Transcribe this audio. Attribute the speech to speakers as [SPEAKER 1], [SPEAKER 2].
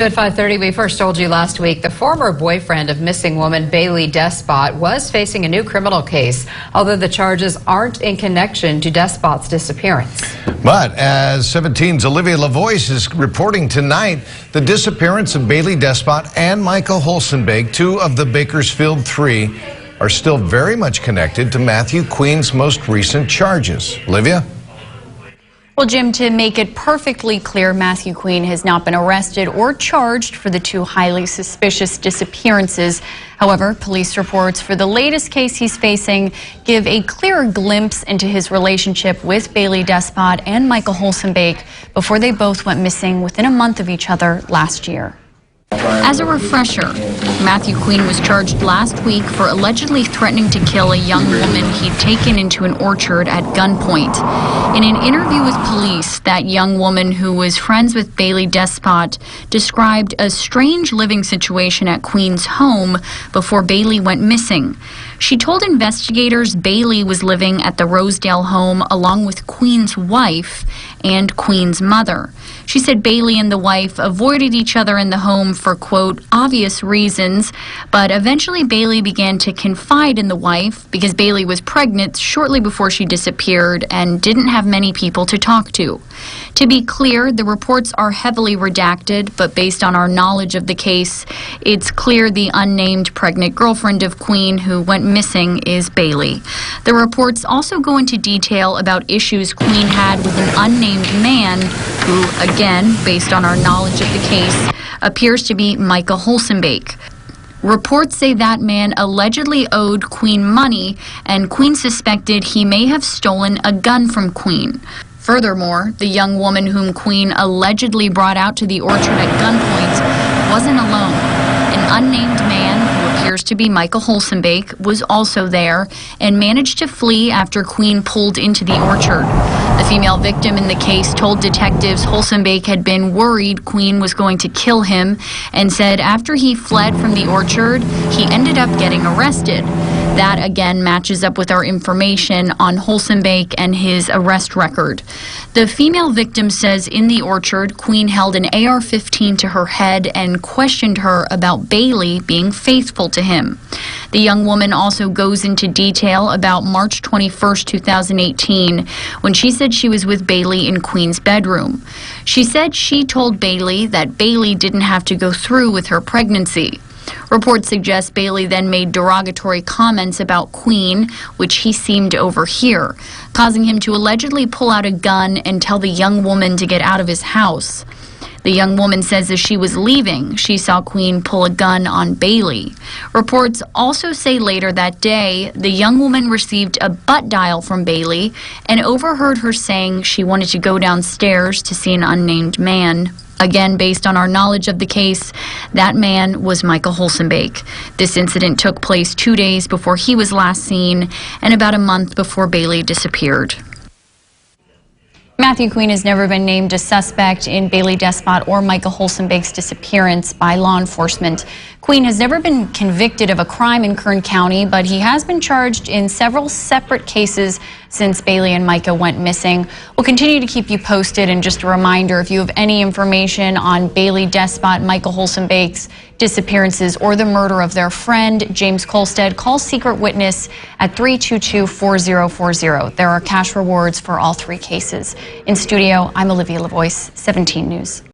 [SPEAKER 1] At 5:30, we first told you last week the former boyfriend of missing woman Bailey Despot was facing a new criminal case, although the charges aren't in connection to Despot's disappearance.
[SPEAKER 2] But as 17's Olivia Lavoie is reporting tonight, the disappearance of Bailey Despot and Michael Holsenbeek, two of the Bakersfield Three, are still very much connected to Matthew Queen's most recent charges. Olivia?
[SPEAKER 3] Well, Jim, to make it perfectly clear, Matthew Queen has not been arrested or charged for the two highly suspicious disappearances. However, police reports for the latest case he's facing give a clearer glimpse into his relationship with Bailey Despot and Michael Holsenbeek before they both went missing within a month of each other last year. As a refresher, Matthew Queen was charged last week for allegedly threatening to kill a young woman he'd taken into an orchard at gunpoint. In an interview with police, that young woman, who was friends with Bailey Despot, described a strange living situation at Queen's home before Bailey went missing. She told investigators Bailey was living at the Rosedale home along with Queen's wife and Queen's mother. She said Bailey and the wife avoided each other in the home for, quote, obvious reasons, but eventually Bailey began to confide in the wife because Bailey was pregnant shortly before she disappeared and didn't have many people to talk to. To be clear, the reports are heavily redacted, but based on our knowledge of the case, it's clear the unnamed pregnant girlfriend of Queen who went missing is Bailey. The reports also go into detail about issues Queen had with an unnamed man who, again, based on our knowledge of the case, appears to be Michael Holsenbeek. Reports say that man allegedly owed Queen money, and Queen suspected he may have stolen a gun from Queen. Furthermore, the young woman whom Queen allegedly brought out to the orchard at gunpoint wasn't alone. An unnamed man, who appears to be Michael Holsenbeek, was also there and managed to flee after Queen pulled into the orchard. The female victim in the case told detectives Holsenbeek had been worried Queen was going to kill him and said after he fled from the orchard, he ended up getting arrested. That again matches up with our information on Holsenbeek and his arrest record. The female victim says in the orchard, Queen held an AR-15 to her head and questioned her about Bailey being faithful to him. The young woman also goes into detail about March 21st, 2018, when she said she was with Bailey in Queen's bedroom. She said she told Bailey that Bailey didn't have to go through with her pregnancy. Reports suggest Bailey then made derogatory comments about Queen, which he seemed to overhear, causing him to allegedly pull out a gun and tell the young woman to get out of his house. The young woman says as she was leaving, she saw Queen pull a gun on Bailey. Reports also say later that day, the young woman received a butt dial from Bailey and overheard her saying she wanted to go downstairs to see an unnamed man. Again, based on our knowledge of the case, that man was Michael Holsenbeek. This incident took place 2 days before he was last seen and about a month before Bailey disappeared. Matthew Queen has never been named a suspect in Bailey Despot or Michael Holsenbeek's disappearance by law enforcement. Queen has never been convicted of a crime in Kern County, but he has been charged in several separate cases since Bailey and Micah went missing. We'll continue to keep you posted, and just a reminder, if you have any information on Bailey Despot, Michael Holsenbeek's disappearances, or the murder of their friend, James Kolstad, call Secret Witness at 322-4040. There are cash rewards for all three cases. In studio, I'm Olivia Lavoie, 17 News.